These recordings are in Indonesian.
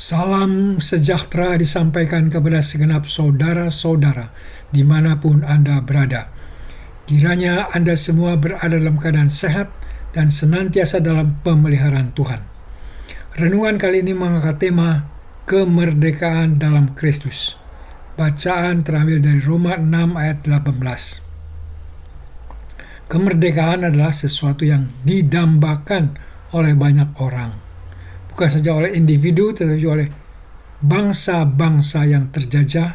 Salam sejahtera disampaikan kepada segenap saudara-saudara dimanapun Anda berada. Kiranya Anda semua berada dalam keadaan sehat dan senantiasa dalam pemeliharaan Tuhan. Renungan kali ini mengangkat tema kemerdekaan dalam Kristus. Bacaan terambil dari Roma 6 ayat 18. Kemerdekaan adalah sesuatu yang didambakan oleh banyak orang. Bukan saja oleh individu, tetapi oleh bangsa-bangsa yang terjajah.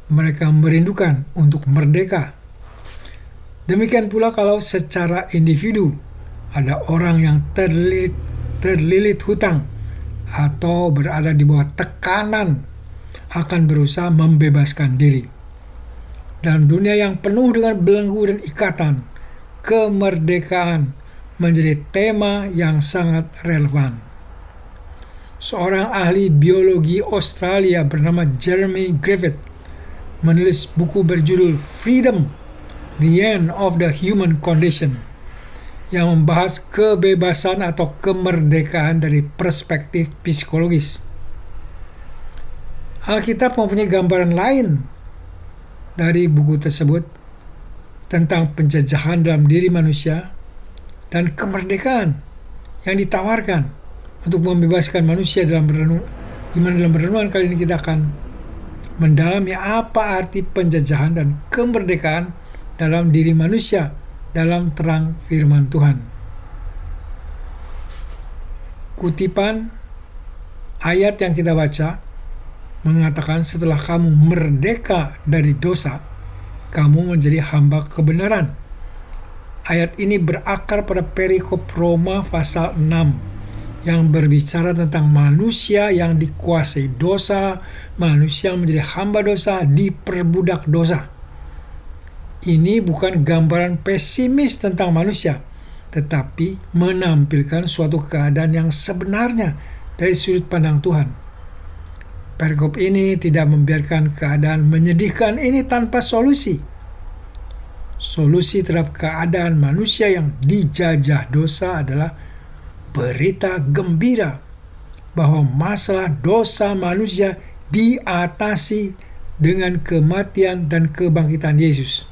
Mereka merindukan untuk merdeka. Demikian pula kalau secara individu ada orang yang terlilit hutang atau berada di bawah tekanan akan berusaha membebaskan diri. Dalam dunia yang penuh dengan belenggu dan ikatan, kemerdekaan menjadi tema yang sangat relevan. Seorang ahli biologi Australia bernama Jeremy Griffith menulis buku berjudul Freedom, The End of the Human Condition, yang membahas kebebasan atau kemerdekaan dari perspektif psikologis. Alkitab mempunyai gambaran lain dari buku tersebut tentang penjajahan dalam diri manusia dan kemerdekaan yang ditawarkan untuk membebaskan manusia dalam renungan kali ini kita akan mendalami apa arti penjajahan dan kemerdekaan dalam diri manusia dalam terang firman Tuhan. Kutipan ayat yang kita baca mengatakan, setelah kamu merdeka dari dosa, kamu menjadi hamba kebenaran. Ayat ini berakar pada perikop Roma pasal 6 yang berbicara tentang manusia yang dikuasai dosa, manusia yang menjadi hamba dosa, diperbudak dosa. Ini bukan gambaran pesimis tentang manusia, tetapi menampilkan suatu keadaan yang sebenarnya dari sudut pandang Tuhan. Perikop ini tidak membiarkan keadaan menyedihkan ini tanpa solusi. Solusi terhadap keadaan manusia yang dijajah dosa adalah berita gembira bahwa masalah dosa manusia diatasi dengan kematian dan kebangkitan Yesus.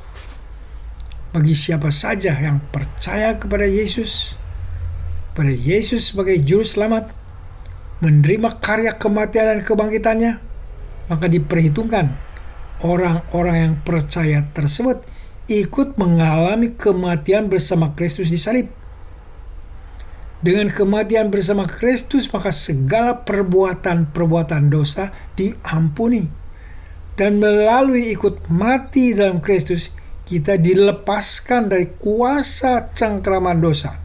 Bagi siapa saja yang percaya kepada Yesus sebagai juru selamat, menerima karya kematian dan kebangkitannya, maka diperhitungkan orang-orang yang percaya tersebut ikut mengalami kematian bersama Kristus di salib. Dengan kematian bersama Kristus, maka segala perbuatan-perbuatan dosa diampuni. Dan melalui ikut mati dalam Kristus, kita dilepaskan dari kuasa cengkraman dosa.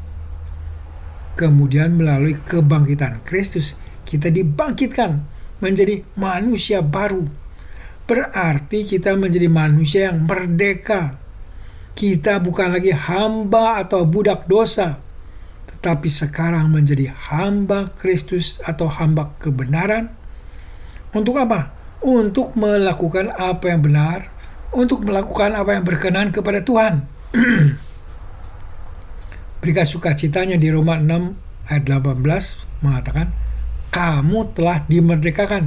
Kemudian melalui kebangkitan Kristus, kita dibangkitkan menjadi manusia baru. Berarti kita menjadi manusia yang merdeka. Kita bukan lagi hamba atau budak dosa, tapi sekarang menjadi hamba Kristus atau hamba kebenaran. Untuk apa? Untuk melakukan apa yang benar, untuk melakukan apa yang berkenan kepada Tuhan. Berkat sukacitanya di Roma 6 ayat 18 mengatakan, kamu telah dimerdekakan,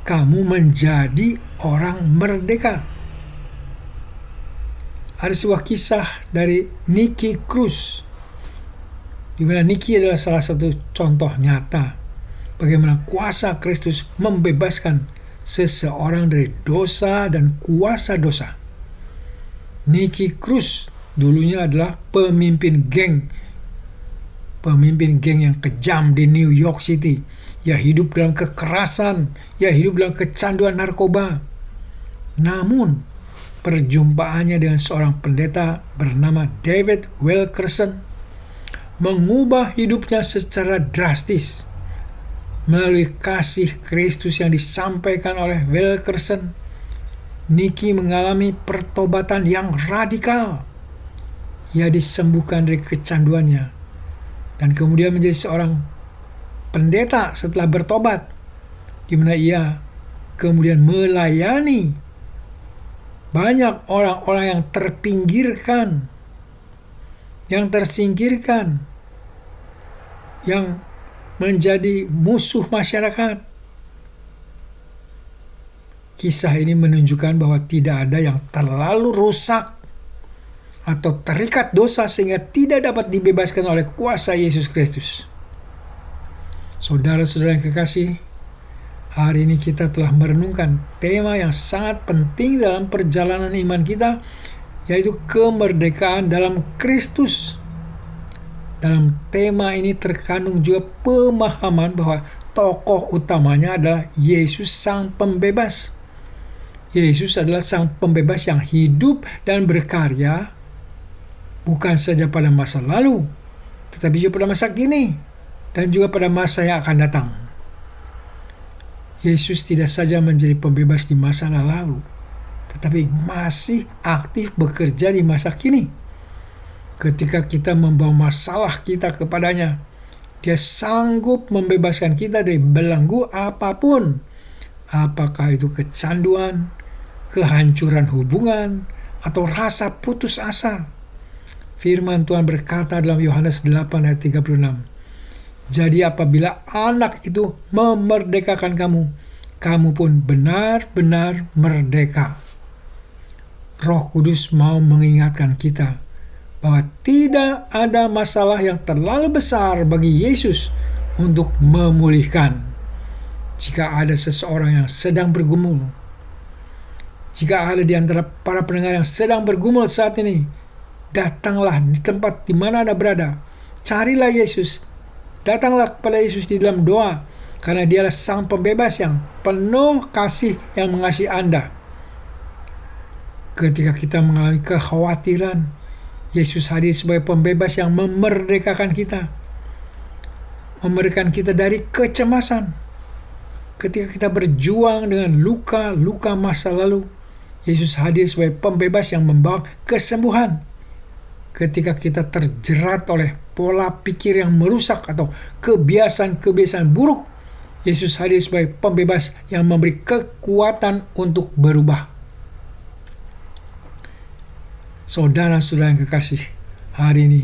kamu menjadi orang merdeka. Ada sebuah kisah dari Nicky Cruz, di mana Nicky adalah salah satu contoh nyata bagaimana kuasa Kristus membebaskan seseorang dari dosa dan kuasa dosa. Nicky Cruz dulunya adalah pemimpin geng yang kejam di New York City. Ia hidup dalam kekerasan, ia hidup dalam kecanduan narkoba. Namun perjumpaannya dengan seorang pendeta bernama David Wilkerson mengubah hidupnya secara drastis. Melalui kasih Kristus yang disampaikan oleh Wilkerson, Nicky mengalami pertobatan yang radikal. Ia disembuhkan dari kecanduannya dan kemudian menjadi seorang pendeta setelah bertobat, di mana ia kemudian melayani banyak orang-orang yang terpinggirkan, yang tersingkirkan, yang menjadi musuh masyarakat. Kisah ini menunjukkan bahwa tidak ada yang terlalu rusak atau terikat dosa sehingga tidak dapat dibebaskan oleh kuasa Yesus Kristus. Saudara-saudara yang kekasih, hari ini kita telah merenungkan tema yang sangat penting dalam perjalanan iman kita, yaitu kemerdekaan dalam Kristus. Dalam tema ini terkandung juga pemahaman bahwa tokoh utamanya adalah Yesus Sang Pembebas. Yesus adalah Sang Pembebas yang hidup dan berkarya bukan saja pada masa lalu, tetapi juga pada masa kini dan juga pada masa yang akan datang. Yesus tidak saja menjadi pembebas di masa lalu, tetapi masih aktif bekerja di masa kini. Ketika kita membawa masalah kita kepadanya, Dia sanggup membebaskan kita dari belenggu apapun. Apakah itu kecanduan, kehancuran hubungan, atau rasa putus asa. Firman Tuhan berkata dalam Yohanes 8 ayat 36, "Jadi apabila anak itu memerdekakan kamu, kamu pun benar-benar merdeka." Roh Kudus mau mengingatkan kita bahwa tidak ada masalah yang terlalu besar bagi Yesus untuk memulihkan. Jika ada seseorang yang sedang bergumul, jika ada di antara para pendengar yang sedang bergumul saat ini, datanglah di tempat di mana Anda berada. Carilah Yesus. Datanglah kepada Yesus di dalam doa, karena Dialah Sang Pembebas yang penuh kasih yang mengasihi Anda. Ketika kita mengalami kekhawatiran, Yesus hadir sebagai pembebas yang memerdekakan kita. Memerdekakan kita dari kecemasan. Ketika kita berjuang dengan luka-luka masa lalu, Yesus hadir sebagai pembebas yang membawa kesembuhan. Ketika kita terjerat oleh pola pikir yang merusak atau kebiasaan-kebiasaan buruk, Yesus hadir sebagai pembebas yang memberi kekuatan untuk berubah. Saudara-saudara yang kekasih, hari ini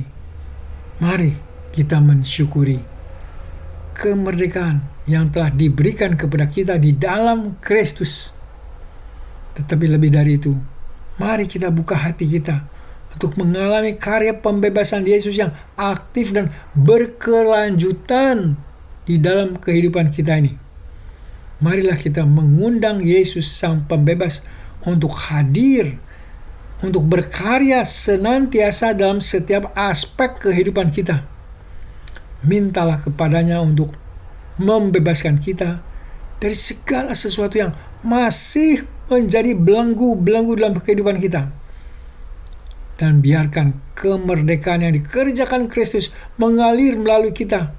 mari kita mensyukuri kemerdekaan yang telah diberikan kepada kita di dalam Kristus. Tetapi lebih dari itu, mari kita buka hati kita untuk mengalami karya pembebasan Yesus yang aktif dan berkelanjutan di dalam kehidupan kita ini. Marilah kita mengundang Yesus Sang Pembebas untuk hadir, untuk berkarya senantiasa dalam setiap aspek kehidupan kita. Mintalah kepadanya untuk membebaskan kita dari segala sesuatu yang masih menjadi belenggu-belenggu dalam kehidupan kita. Dan biarkan kemerdekaan yang dikerjakan Kristus mengalir melalui kita,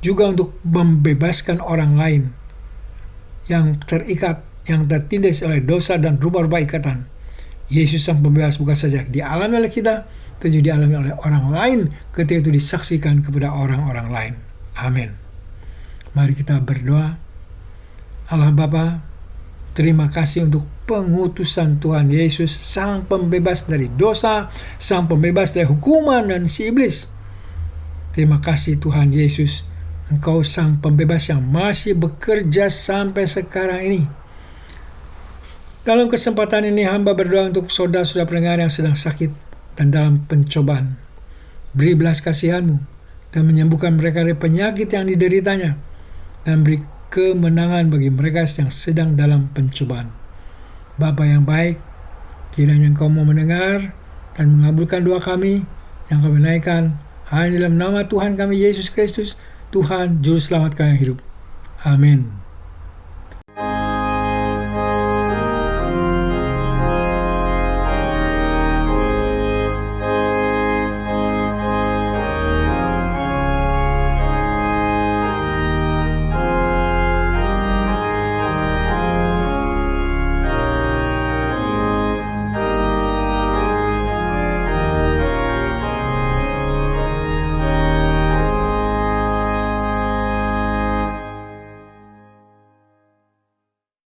juga untuk membebaskan orang lain yang terikat, yang tertindas oleh dosa dan rubah-rubah ikatan. Yesus Sang Pembebas bukan saja dialami oleh kita, tetapi dialami oleh orang lain ketika itu disaksikan kepada orang-orang lain. Amin. Mari kita berdoa. Allah Bapa, terima kasih untuk pengutusan Tuhan Yesus, Sang Pembebas dari dosa, Sang Pembebas dari hukuman dan si iblis. Terima kasih Tuhan Yesus, Engkau Sang Pembebas yang masih bekerja sampai sekarang ini. Dalam kesempatan ini hamba berdoa untuk saudara-saudara pendengar yang sedang sakit dan dalam pencobaan. Beri belas kasihan-Mu dan menyembuhkan mereka dari penyakit yang dideritanya, dan beri kemenangan bagi mereka yang sedang dalam pencobaan. Bapa yang baik, kiranya Engkau mau mendengar dan mengabulkan doa kami yang kami naikkan hanya dalam nama Tuhan kami Yesus Kristus, Tuhan Juru Selamat kami yang hidup. Amin.